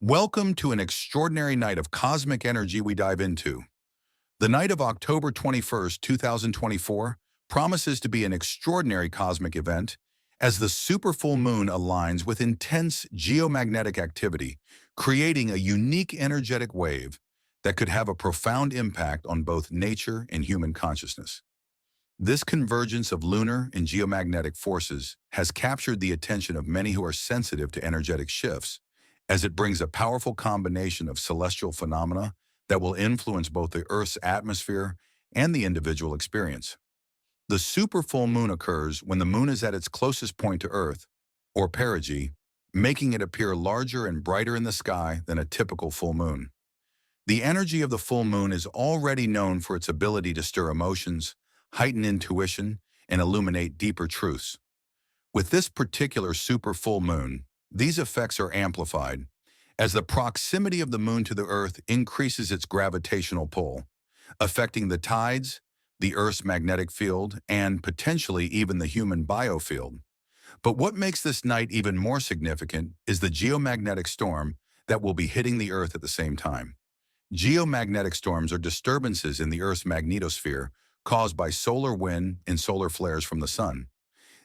Welcome to an extraordinary night of cosmic energy we dive into. The night of October 21st, 2024 promises to be an extraordinary cosmic event as the super full moon aligns with intense geomagnetic activity, creating a unique energetic wave that could have a profound impact on both nature and human consciousness. This convergence of lunar and geomagnetic forces has captured the attention of many who are sensitive to energetic shifts, as it brings a powerful combination of celestial phenomena that will influence both the Earth's atmosphere and the individual experience. The super full moon occurs when the moon is at its closest point to Earth, or perigee, making it appear larger and brighter in the sky than a typical full moon. The energy of the full moon is already known for its ability to stir emotions, heighten intuition, and illuminate deeper truths. With this particular super full moon, these effects are amplified as the proximity of the moon to the Earth increases its gravitational pull, affecting the tides, the Earth's magnetic field, and potentially even the human biofield. But what makes this night even more significant is the geomagnetic storm that will be hitting the Earth at the same time. Geomagnetic storms are disturbances in the Earth's magnetosphere caused by solar wind and solar flares from the sun.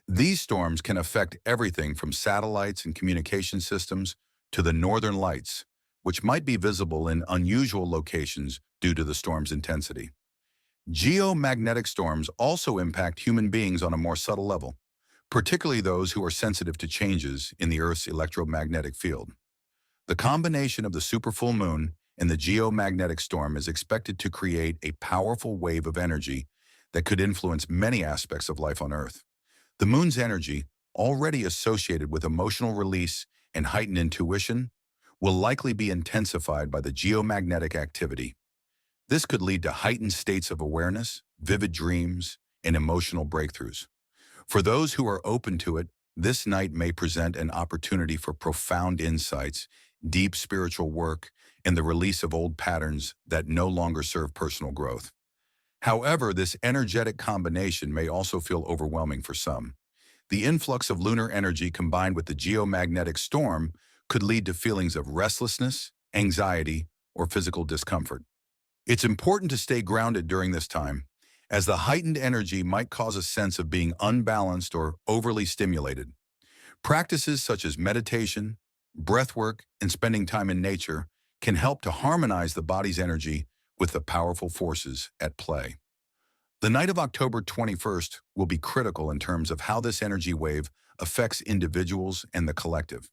These storms can affect everything from satellites and communication systems to the northern lights, which might be visible in unusual locations due to the storm's intensity. Geomagnetic storms also impact human beings on a more subtle level, particularly those who are sensitive to changes in the Earth's electromagnetic field. The combination of the superfull moon and the geomagnetic storm is expected to create a powerful wave of energy that could influence many aspects of life on Earth. The moon's energy, already associated with emotional release and heightened intuition, will likely be intensified by the geomagnetic activity. This could lead to heightened states of awareness, vivid dreams, and emotional breakthroughs. For those who are open to it, this night may present an opportunity for profound insights, deep spiritual work, and the release of old patterns that no longer serve personal growth. However, this energetic combination may also feel overwhelming for some. The influx of lunar energy combined with the geomagnetic storm could lead to feelings of restlessness, anxiety, or physical discomfort. It's important to stay grounded during this time, as the heightened energy might cause a sense of being unbalanced or overly stimulated. Practices such as meditation, breathwork, and spending time in nature can help to harmonize the body's energy with the powerful forces at play. The night of October 21st will be critical in terms of how this energy wave affects individuals and the collective.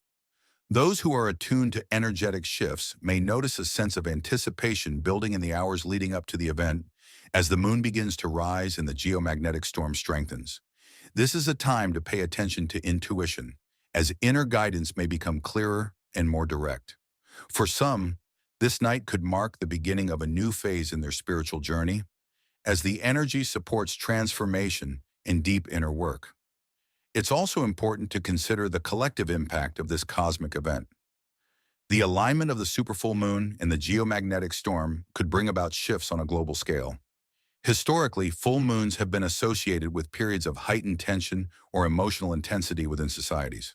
Those who are attuned to energetic shifts may notice a sense of anticipation building in the hours leading up to the event as the moon begins to rise and the geomagnetic storm strengthens. This is a time to pay attention to intuition, as inner guidance may become clearer and more direct. For some, this night could mark the beginning of a new phase in their spiritual journey, as the energy supports transformation and deep inner work. It's also important to consider the collective impact of this cosmic event. The alignment of the superfull moon and the geomagnetic storm could bring about shifts on a global scale. Historically, full moons have been associated with periods of heightened tension or emotional intensity within societies.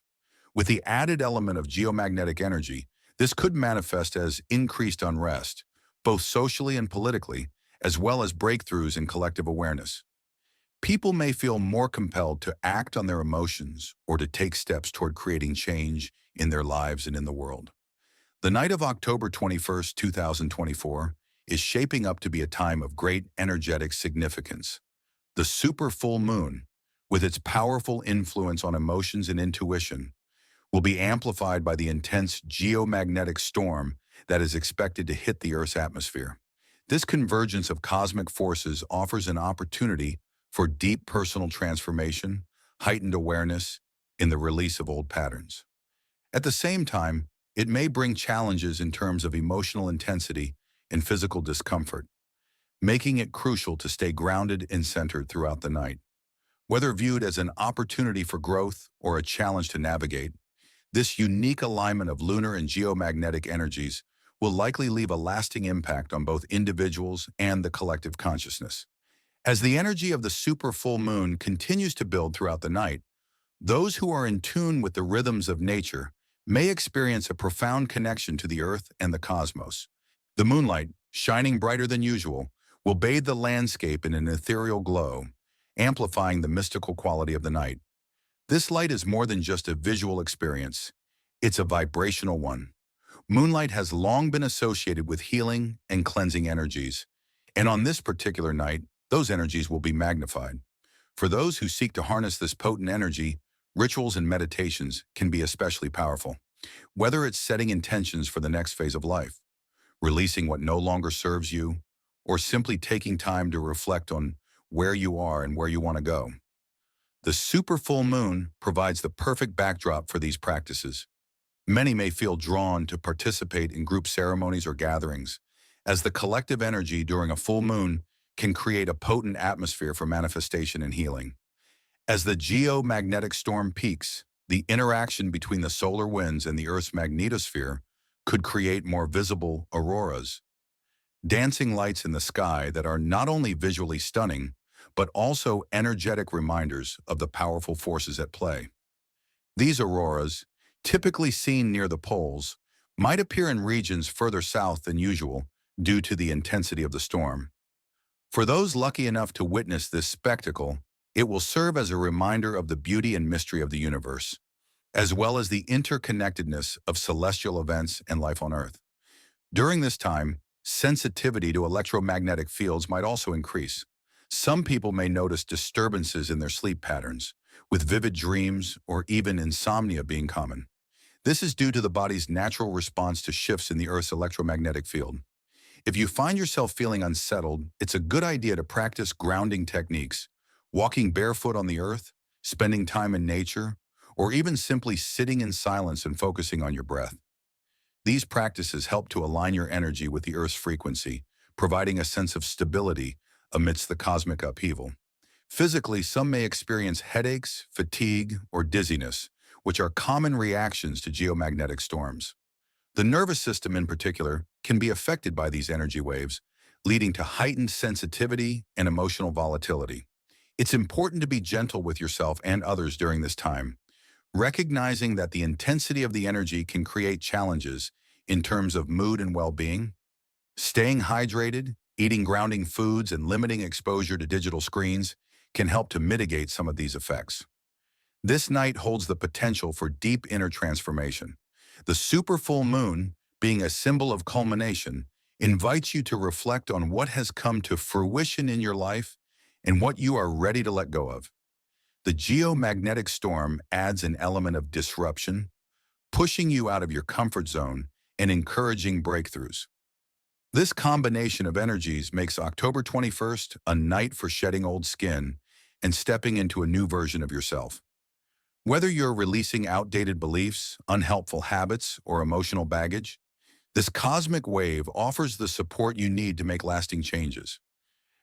With the added element of geomagnetic energy, this could manifest as increased unrest, both socially and politically, as well as breakthroughs in collective awareness. People may feel more compelled to act on their emotions or to take steps toward creating change in their lives and in the world. The night of October 21st, 2024 is shaping up to be a time of great energetic significance. The super full moon, with its powerful influence on emotions and intuition, will be amplified by the intense geomagnetic storm that is expected to hit the Earth's atmosphere. This convergence of cosmic forces offers an opportunity for deep personal transformation, heightened awareness, and the release of old patterns. At the same time, it may bring challenges in terms of emotional intensity and physical discomfort, making it crucial to stay grounded and centered throughout the night. Whether viewed as an opportunity for growth or a challenge to navigate, this unique alignment of lunar and geomagnetic energies will likely leave a lasting impact on both individuals and the collective consciousness. As the energy of the super full moon continues to build throughout the night, those who are in tune with the rhythms of nature may experience a profound connection to the Earth and the cosmos. The moonlight, shining brighter than usual, will bathe the landscape in an ethereal glow, amplifying the mystical quality of the night. This light is more than just a visual experience. It's a vibrational one. Moonlight has long been associated with healing and cleansing energies, and on this particular night, those energies will be magnified. For those who seek to harness this potent energy, rituals and meditations can be especially powerful. Whether it's setting intentions for the next phase of life, releasing what no longer serves you, or simply taking time to reflect on where you are and where you want to go. The super full moon provides the perfect backdrop for these practices. Many may feel drawn to participate in group ceremonies or gatherings, as the collective energy during a full moon can create a potent atmosphere for manifestation and healing. As the geomagnetic storm peaks, the interaction between the solar winds and the Earth's magnetosphere could create more visible auroras, dancing lights in the sky that are not only visually stunning, but also energetic reminders of the powerful forces at play. These auroras, typically seen near the poles, might appear in regions further south than usual due to the intensity of the storm. For those lucky enough to witness this spectacle, it will serve as a reminder of the beauty and mystery of the universe, as well as the interconnectedness of celestial events and life on Earth. During this time, sensitivity to electromagnetic fields might also increase. Some people may notice disturbances in their sleep patterns, with vivid dreams or even insomnia being common. This is due to the body's natural response to shifts in the Earth's electromagnetic field. If you find yourself feeling unsettled, it's a good idea to practice grounding techniques, walking barefoot on the earth, spending time in nature, or even simply sitting in silence and focusing on your breath. These practices help to align your energy with the Earth's frequency, providing a sense of stability amidst the cosmic upheaval. Physically, some may experience headaches, fatigue, or dizziness, which are common reactions to geomagnetic storms. The nervous system in particular can be affected by these energy waves, leading to heightened sensitivity and emotional volatility. It's important to be gentle with yourself and others during this time, recognizing that the intensity of the energy can create challenges in terms of mood and well-being. Staying hydrated, eating grounding foods, and limiting exposure to digital screens can help to mitigate some of these effects. This night holds the potential for deep inner transformation. The super full moon, being a symbol of culmination, invites you to reflect on what has come to fruition in your life and what you are ready to let go of. The geomagnetic storm adds an element of disruption, pushing you out of your comfort zone and encouraging breakthroughs. This combination of energies makes October 21st a night for shedding old skin and stepping into a new version of yourself. Whether you're releasing outdated beliefs, unhelpful habits, or emotional baggage, this cosmic wave offers the support you need to make lasting changes.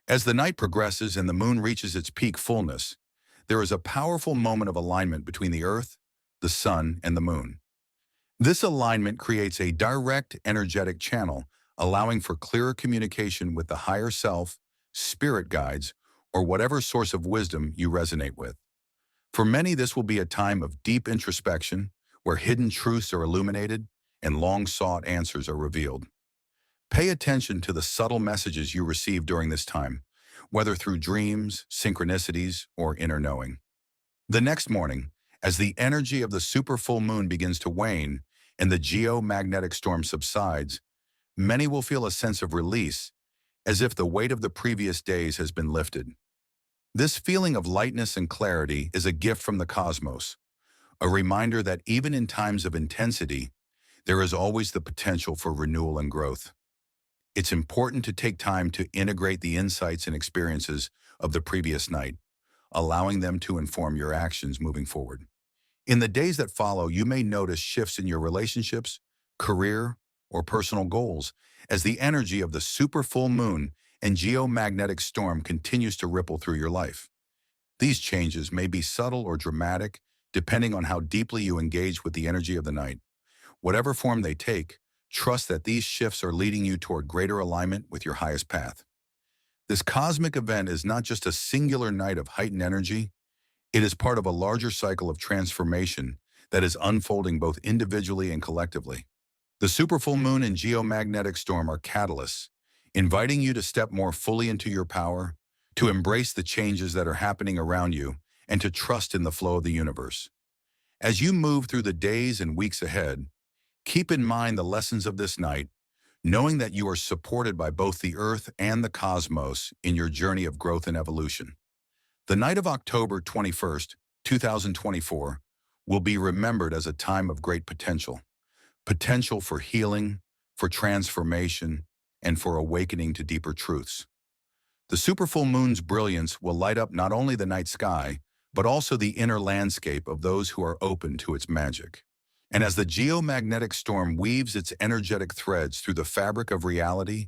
As the night progresses and the moon reaches its peak fullness, there is a powerful moment of alignment between the Earth, the Sun, and the Moon. This alignment creates a direct energetic channel, allowing for clearer communication with the higher self, spirit guides, or whatever source of wisdom you resonate with. For many, this will be a time of deep introspection, where hidden truths are illuminated and long-sought answers are revealed. Pay attention to the subtle messages you receive during this time, whether through dreams, synchronicities, or inner knowing. The next morning, as the energy of the super full moon begins to wane and the geomagnetic storm subsides, many will feel a sense of release, as if the weight of the previous days has been lifted. This feeling of lightness and clarity is a gift from the cosmos, a reminder that even in times of intensity, there is always the potential for renewal and growth. It's important to take time to integrate the insights and experiences of the previous night, allowing them to inform your actions moving forward. In the days that follow, you may notice shifts in your relationships, career, or personal goals as the energy of the super full moon and geomagnetic storm continues to ripple through your life. These changes may be subtle or dramatic, depending on how deeply you engage with the energy of the night. Whatever form they take, trust that these shifts are leading you toward greater alignment with your highest path. This cosmic event is not just a singular night of heightened energy, it is part of a larger cycle of transformation that is unfolding both individually and collectively. The superfullmoon and geomagnetic storm are catalysts, inviting you to step more fully into your power, to embrace the changes that are happening around you, and to trust in the flow of the universe. As you move through the days and weeks ahead, keep in mind the lessons of this night, knowing that you are supported by both the Earth and the cosmos in your journey of growth and evolution. The night of October 21st, 2024, will be remembered as a time of great potential for healing, for transformation, and for awakening to deeper truths. The superfull moon's brilliance will light up not only the night sky, but also the inner landscape of those who are open to its magic. And as the geomagnetic storm weaves its energetic threads through the fabric of reality,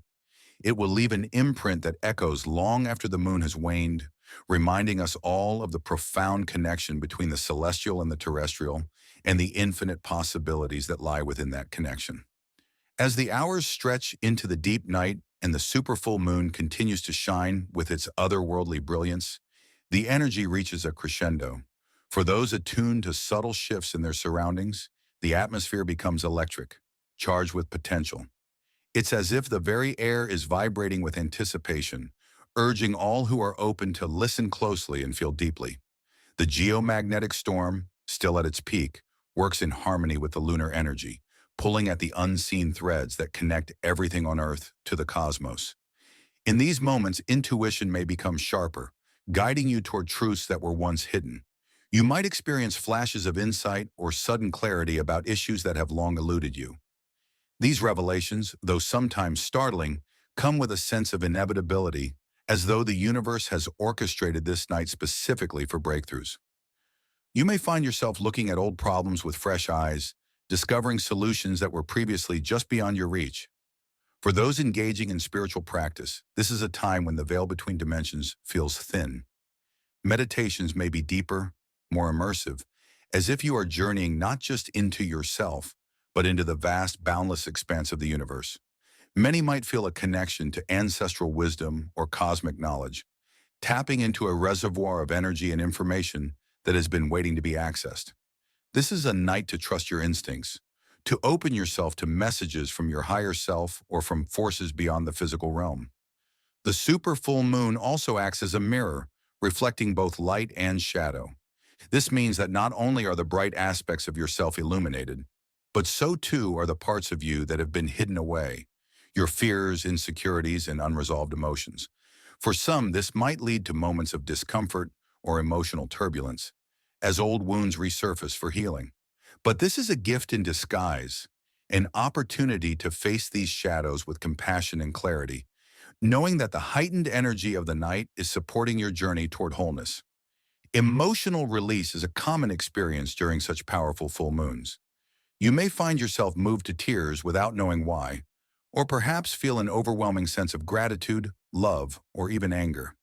it will leave an imprint that echoes long after the moon has waned, reminding us all of the profound connection between the celestial and the terrestrial, and the infinite possibilities that lie within that connection. As the hours stretch into the deep night and the superfull moon continues to shine with its otherworldly brilliance, the energy reaches a crescendo. For those attuned to subtle shifts in their surroundings, the atmosphere becomes electric, charged with potential. It's as if the very air is vibrating with anticipation, urging all who are open to listen closely and feel deeply. The geomagnetic storm, still at its peak, works in harmony with the lunar energy, pulling at the unseen threads that connect everything on Earth to the cosmos. In these moments, intuition may become sharper, guiding you toward truths that were once hidden. You might experience flashes of insight or sudden clarity about issues that have long eluded you. These revelations, though sometimes startling, come with a sense of inevitability, as though the universe has orchestrated this night specifically for breakthroughs. You may find yourself looking at old problems with fresh eyes, discovering solutions that were previously just beyond your reach. For those engaging in spiritual practice, this is a time when the veil between dimensions feels thin. Meditations may be deeper, more immersive, as if you are journeying not just into yourself, but into the vast, boundless expanse of the universe. Many might feel a connection to ancestral wisdom or cosmic knowledge, tapping into a reservoir of energy and information that has been waiting to be accessed. This is a night to trust your instincts, to open yourself to messages from your higher self or from forces beyond the physical realm. The super full moon also acts as a mirror, reflecting both light and shadow. This means that not only are the bright aspects of yourself illuminated, but so too are the parts of you that have been hidden away, your fears, insecurities, and unresolved emotions. For some, this might lead to moments of discomfort or emotional turbulence, as old wounds resurface for healing. But this is a gift in disguise, an opportunity to face these shadows with compassion and clarity, knowing that the heightened energy of the night is supporting your journey toward wholeness. Emotional release is a common experience during such powerful full moons. You may find yourself moved to tears without knowing why, or perhaps feel an overwhelming sense of gratitude, love, or even anger.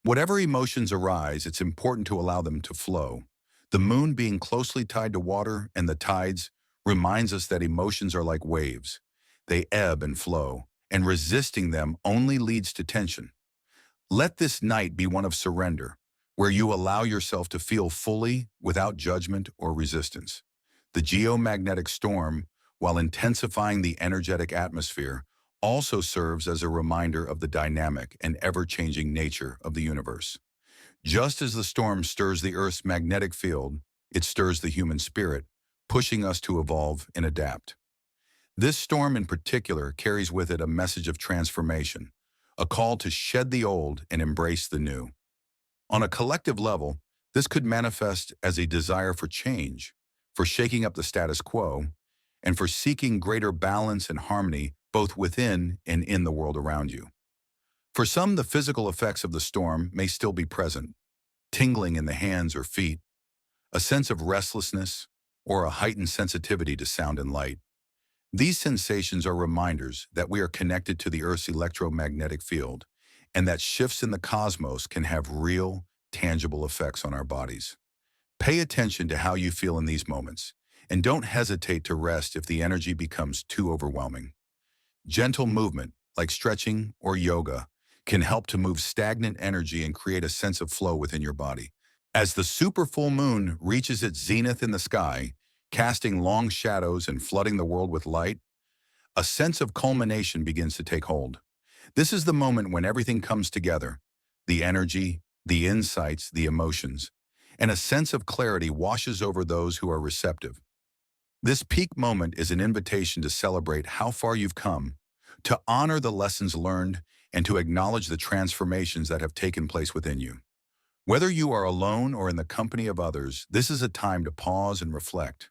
Whatever emotions arise, it's important to allow them to flow. The moon being closely tied to water and the tides reminds us that emotions are like waves. They ebb and flow, and resisting them only leads to tension. Let this night be one of surrender, where you allow yourself to feel fully without judgment or resistance. The geomagnetic storm, while intensifying the energetic atmosphere, also serves as a reminder of the dynamic and ever-changing nature of the universe. Just as the storm stirs the Earth's magnetic field, it stirs the human spirit, pushing us to evolve and adapt. This storm in particular carries with it a message of transformation, a call to shed the old and embrace the new. On a collective level, this could manifest as a desire for change, for shaking up the status quo, and for seeking greater balance and harmony both within and in the world around you. For some, the physical effects of the storm may still be present, tingling in the hands or feet, a sense of restlessness, or a heightened sensitivity to sound and light. These sensations are reminders that we are connected to the Earth's electromagnetic field, and that shifts in the cosmos can have real, tangible effects on our bodies. Pay attention to how you feel in these moments, and don't hesitate to rest if the energy becomes too overwhelming. Gentle movement, like stretching or yoga, can help to move stagnant energy and create a sense of flow within your body. As the super full moon reaches its zenith in the sky, casting long shadows and flooding the world with light, a sense of culmination begins to take hold. This is the moment when everything comes together: the energy, the insights, the emotions, and a sense of clarity washes over those who are receptive. This peak moment is an invitation to celebrate how far you've come, to honor the lessons learned, and to acknowledge the transformations that have taken place within you. Whether you are alone or in the company of others, this is a time to pause and reflect.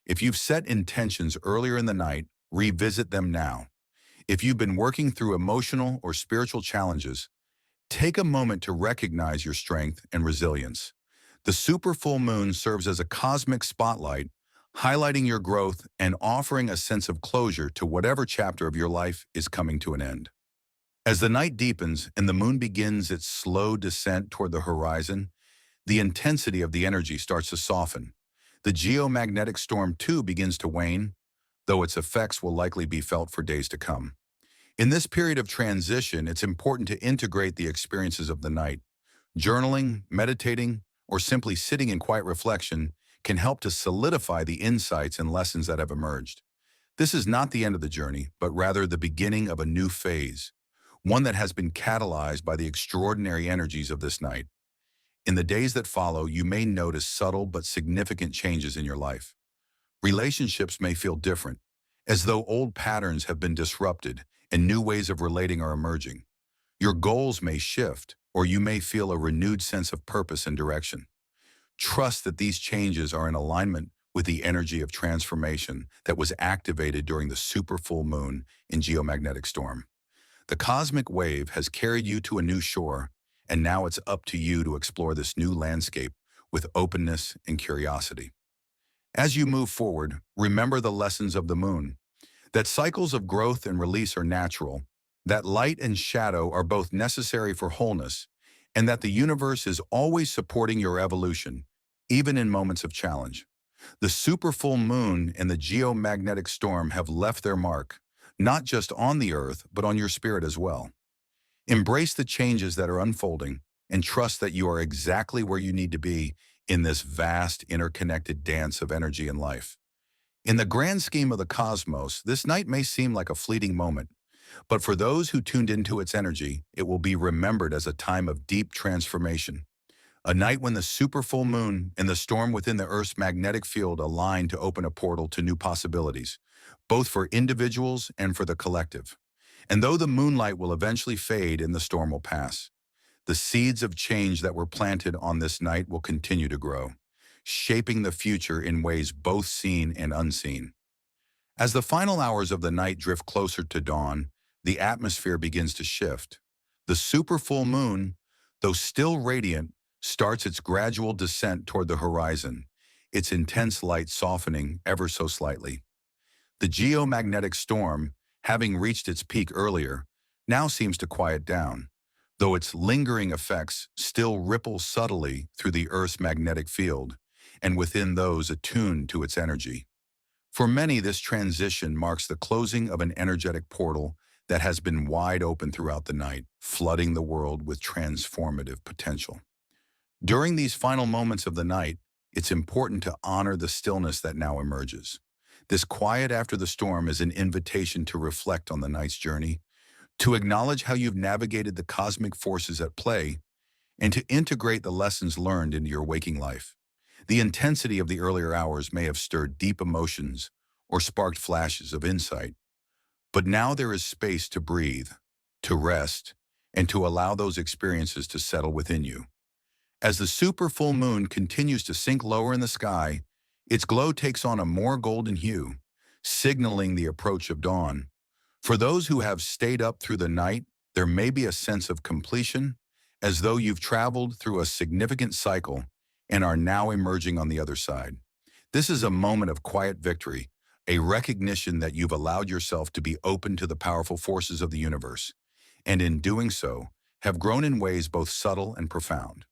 If you've set intentions earlier in the night, revisit them now. If you've been working through emotional or spiritual challenges, take a moment to recognize your strength and resilience. The super full moon serves as a cosmic spotlight, highlighting your growth and offering a sense of closure to whatever chapter of your life is coming to an end. As the night deepens and the moon begins its slow descent toward the horizon, the intensity of the energy starts to soften. The geomagnetic storm too begins to wane, though its effects will likely be felt for days to come. In this period of transition, it's important to integrate the experiences of the night. Journaling, meditating, or simply sitting in quiet reflection can help to solidify the insights and lessons that have emerged. This is not the end of the journey, but rather the beginning of a new phase, one that has been catalyzed by the extraordinary energies of this night. In the days that follow, you may notice subtle but significant changes in your life. Relationships may feel different, as though old patterns have been disrupted and new ways of relating are emerging. Your goals may shift, or you may feel a renewed sense of purpose and direction. Trust that these changes are in alignment with the energy of transformation that was activated during the super full moon in geomagnetic storm. The cosmic wave has carried you to a new shore, and now it's up to you to explore this new landscape with openness and curiosity. As you move forward, remember the lessons of the moon, that cycles of growth and release are natural, that light and shadow are both necessary for wholeness, and that the universe is always supporting your evolution, even in moments of challenge. The super full moon and the geomagnetic storm have left their mark, not just on the earth, but on your spirit as well. Embrace the changes that are unfolding and trust that you are exactly where you need to be in this vast, interconnected dance of energy and life. In the grand scheme of the cosmos, this night may seem like a fleeting moment, but for those who tuned into its energy, it will be remembered as a time of deep transformation. A night when the super full moon and the storm within the Earth's magnetic field align to open a portal to new possibilities, both for individuals and for the collective. And though the moonlight will eventually fade and the storm will pass, the seeds of change that were planted on this night will continue to grow, shaping the future in ways both seen and unseen. As the final hours of the night drift closer to dawn, the atmosphere begins to shift. The super full moon, though still radiant, starts its gradual descent toward the horizon, its intense light softening ever so slightly. The geomagnetic storm, having reached its peak earlier, now seems to quiet down, though its lingering effects still ripple subtly through the Earth's magnetic field and within those attuned to its energy. For many, this transition marks the closing of an energetic portal that has been wide open throughout the night, flooding the world with transformative potential. During these final moments of the night, it's important to honor the stillness that now emerges. This quiet after the storm is an invitation to reflect on the night's journey, to acknowledge how you've navigated the cosmic forces at play, and to integrate the lessons learned into your waking life. The intensity of the earlier hours may have stirred deep emotions or sparked flashes of insight, but now there is space to breathe, to rest, and to allow those experiences to settle within you. As the super full moon continues to sink lower in the sky, its glow takes on a more golden hue, signaling the approach of dawn. For those who have stayed up through the night, there may be a sense of completion, as though you've traveled through a significant cycle and are now emerging on the other side. This is a moment of quiet victory, a recognition that you've allowed yourself to be open to the powerful forces of the universe, and in doing so, have grown in ways both subtle and profound.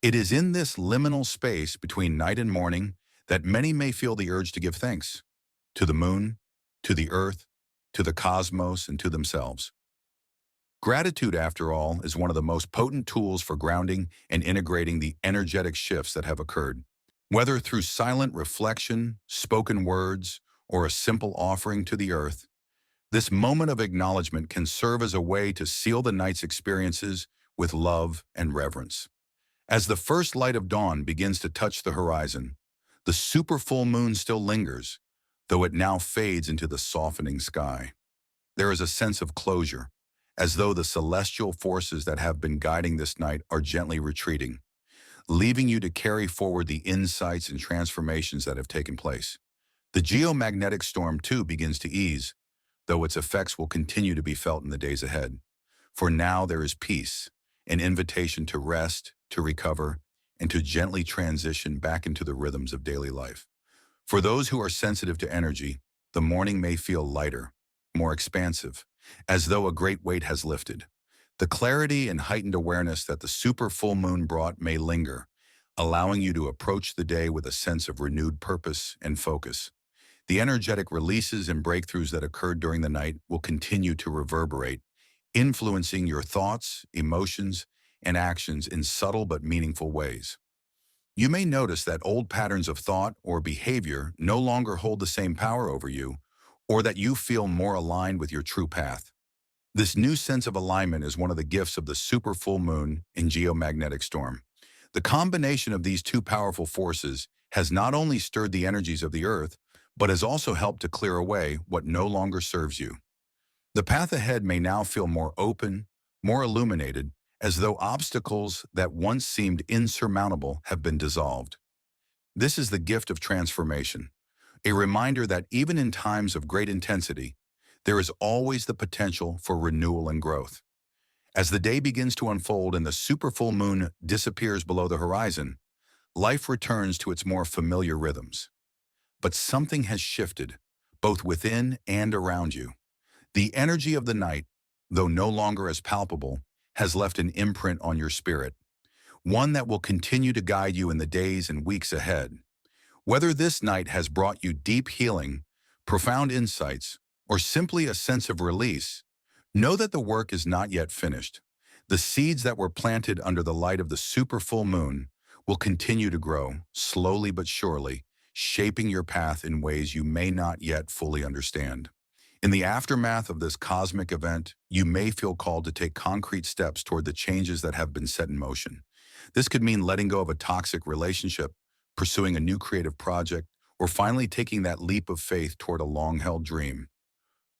It is in this liminal space between night and morning that many may feel the urge to give thanks to the moon, to the earth, to the cosmos, and to themselves. Gratitude, after all, is one of the most potent tools for grounding and integrating the energetic shifts that have occurred. Whether through silent reflection, spoken words, or a simple offering to the earth, this moment of acknowledgement can serve as a way to seal the night's experiences with love and reverence. As the first light of dawn begins to touch the horizon, the super full moon still lingers, though it now fades into the softening sky. There is a sense of closure, as though the celestial forces that have been guiding this night are gently retreating, leaving you to carry forward the insights and transformations that have taken place. The geomagnetic storm, too, begins to ease, though its effects will continue to be felt in the days ahead. For now there is peace, an invitation to rest, to recover, and to gently transition back into the rhythms of daily life. For those who are sensitive to energy, the morning may feel lighter, more expansive, as though a great weight has lifted. The clarity and heightened awareness that the super full moon brought may linger, allowing you to approach the day with a sense of renewed purpose and focus. The energetic releases and breakthroughs that occurred during the night will continue to reverberate, influencing your thoughts, emotions, and actions in subtle but meaningful ways. You may notice that old patterns of thought or behavior no longer hold the same power over you, or that you feel more aligned with your true path. This new sense of alignment is one of the gifts of the super full moon and geomagnetic storm. The combination of these two powerful forces has not only stirred the energies of the earth, but has also helped to clear away what no longer serves you. The path ahead may now feel more open, more illuminated, as though obstacles that once seemed insurmountable have been dissolved. This is the gift of transformation, a reminder that even in times of great intensity, there is always the potential for renewal and growth. As the day begins to unfold and the super full moon disappears below the horizon, life returns to its more familiar rhythms. But something has shifted, both within and around you. The energy of the night, though no longer as palpable, has left an imprint on your spirit, one that will continue to guide you in the days and weeks ahead. Whether this night has brought you deep healing, profound insights, or simply a sense of release, know that the work is not yet finished. The seeds that were planted under the light of the super full moon will continue to grow, slowly but surely, shaping your path in ways you may not yet fully understand. In the aftermath of this cosmic event, you may feel called to take concrete steps toward the changes that have been set in motion. This could mean letting go of a toxic relationship, pursuing a new creative project, or finally taking that leap of faith toward a long-held dream.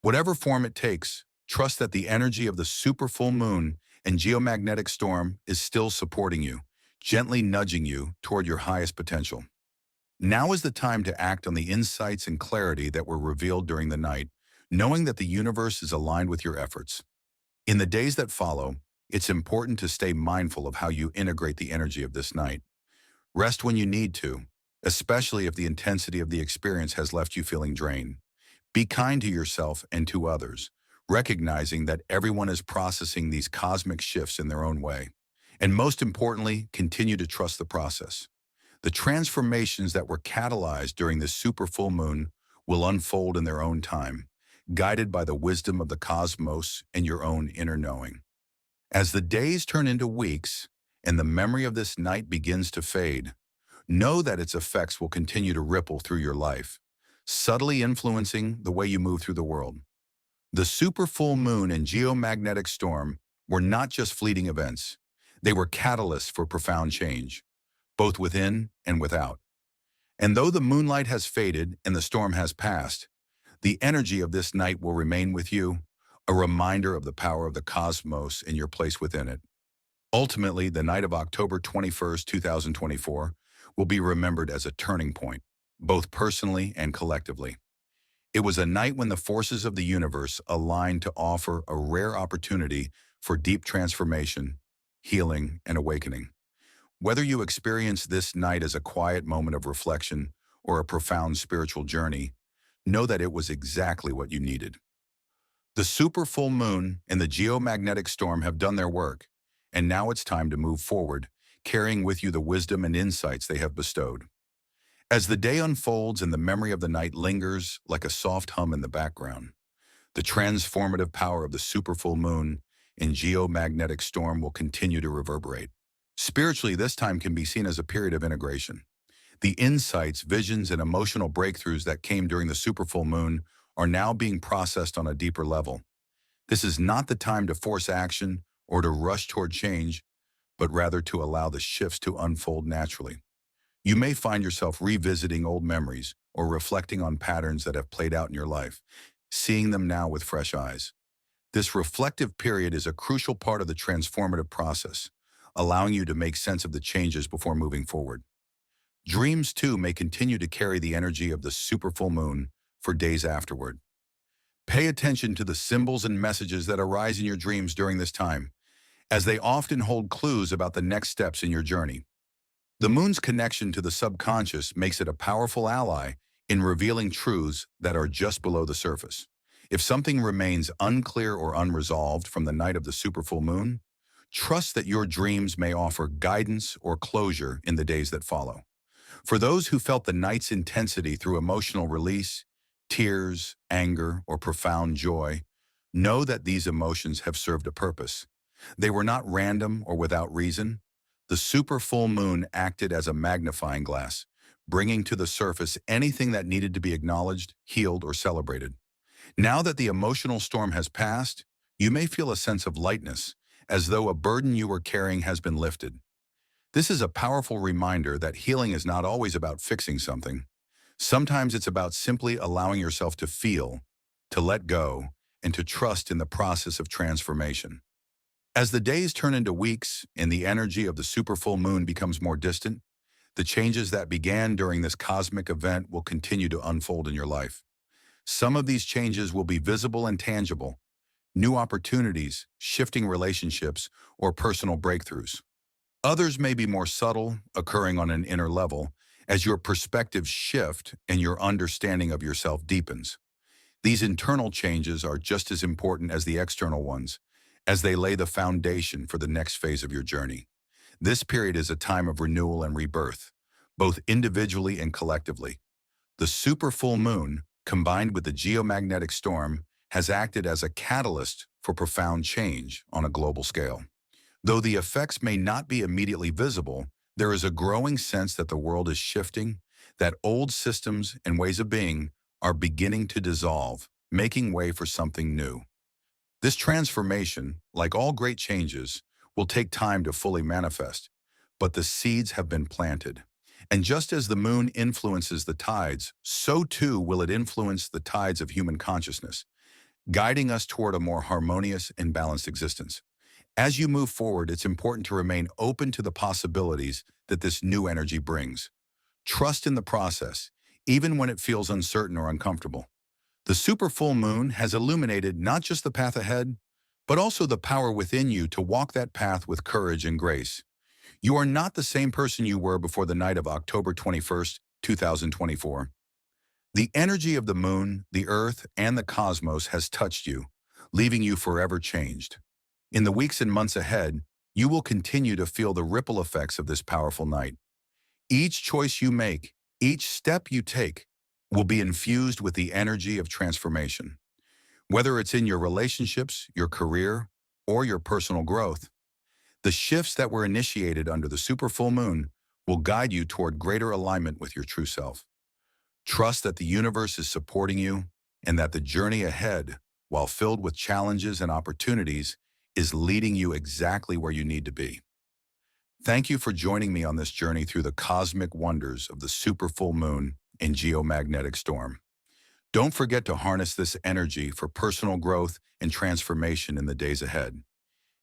Whatever form it takes, trust that the energy of the super full moon and geomagnetic storm is still supporting you, gently nudging you toward your highest potential. Now is the time to act on the insights and clarity that were revealed during the night, knowing that the universe is aligned with your efforts. In the days that follow, it's important to stay mindful of how you integrate the energy of this night. Rest when you need to, especially if the intensity of the experience has left you feeling drained. Be kind to yourself and to others, recognizing that everyone is processing these cosmic shifts in their own way. And most importantly, continue to trust the process. The transformations that were catalyzed during this super full moon will unfold in their own time, guided by the wisdom of the cosmos and your own inner knowing. As the days turn into weeks and the memory of this night begins to fade, know that its effects will continue to ripple through your life, subtly influencing the way you move through the world. The super full moon and geomagnetic storm were not just fleeting events. They were catalysts for profound change, both within and without. And though the moonlight has faded and the storm has passed, the energy of this night will remain with you, a reminder of the power of the cosmos and your place within it. Ultimately, the night of October 21st, 2024, will be remembered as a turning point, both personally and collectively. It was a night when the forces of the universe aligned to offer a rare opportunity for deep transformation, healing, and awakening. Whether you experience this night as a quiet moment of reflection or a profound spiritual journey, know that it was exactly what you needed. The super full moon and the geomagnetic storm have done their work, and now it's time to move forward, carrying with you the wisdom and insights they have bestowed. As the day unfolds and the memory of the night lingers like a soft hum in the background, the transformative power of the super full moon and geomagnetic storm will continue to reverberate. Spiritually, this time can be seen as a period of integration. The insights, visions, and emotional breakthroughs that came during the superfull moon are now being processed on a deeper level. This is not the time to force action or to rush toward change, but rather to allow the shifts to unfold naturally. You may find yourself revisiting old memories or reflecting on patterns that have played out in your life, seeing them now with fresh eyes. This reflective period is a crucial part of the transformative process, allowing you to make sense of the changes before moving forward. Dreams, too, may continue to carry the energy of the superfull moon for days afterward. Pay attention to the symbols and messages that arise in your dreams during this time, as they often hold clues about the next steps in your journey. The moon's connection to the subconscious makes it a powerful ally in revealing truths that are just below the surface. If something remains unclear or unresolved from the night of the superfull moon, trust that your dreams may offer guidance or closure in the days that follow. For those who felt the night's intensity through emotional release, tears, anger, or profound joy, know that these emotions have served a purpose. They were not random or without reason. The superfull moon acted as a magnifying glass, bringing to the surface anything that needed to be acknowledged, healed, or celebrated. Now that the emotional storm has passed, you may feel a sense of lightness, as though a burden you were carrying has been lifted. This is a powerful reminder that healing is not always about fixing something. Sometimes it's about simply allowing yourself to feel, to let go, and to trust in the process of transformation. As the days turn into weeks and the energy of the superfull moon becomes more distant, the changes that began during this cosmic event will continue to unfold in your life. Some of these changes will be visible and tangible: new opportunities, shifting relationships, or personal breakthroughs. Others may be more subtle, occurring on an inner level, as your perspectives shift and your understanding of yourself deepens. These internal changes are just as important as the external ones, as they lay the foundation for the next phase of your journey. This period is a time of renewal and rebirth, both individually and collectively. The superfull moon, combined with the geomagnetic storm, has acted as a catalyst for profound change on a global scale. Though the effects may not be immediately visible, there is a growing sense that the world is shifting, that old systems and ways of being are beginning to dissolve, making way for something new. This transformation, like all great changes, will take time to fully manifest, but the seeds have been planted. And just as the moon influences the tides, so too will it influence the tides of human consciousness, guiding us toward a more harmonious and balanced existence. As you move forward, it's important to remain open to the possibilities that this new energy brings. Trust in the process, even when it feels uncertain or uncomfortable. The superfull moon has illuminated not just the path ahead, but also the power within you to walk that path with courage and grace. You are not the same person you were before the night of October 21st, 2024. The energy of the moon, the earth, and the cosmos has touched you, leaving you forever changed. In the weeks and months ahead, you will continue to feel the ripple effects of this powerful night. Each choice you make, each step you take, will be infused with the energy of transformation. Whether it's in your relationships, your career, or your personal growth, the shifts that were initiated under the superfull moon will guide you toward greater alignment with your true self. Trust that the universe is supporting you and that the journey ahead, while filled with challenges and opportunities, is leading you exactly where you need to be. Thank you for joining me on this journey through the cosmic wonders of the superfull moon and geomagnetic storm. Don't forget to harness this energy for personal growth and transformation in the days ahead.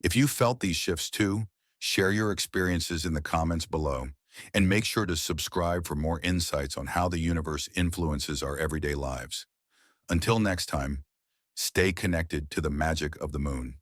If you felt these shifts too, share your experiences in the comments below, and make sure to subscribe for more insights on how the universe influences our everyday lives. Until next time, stay connected to the magic of the moon.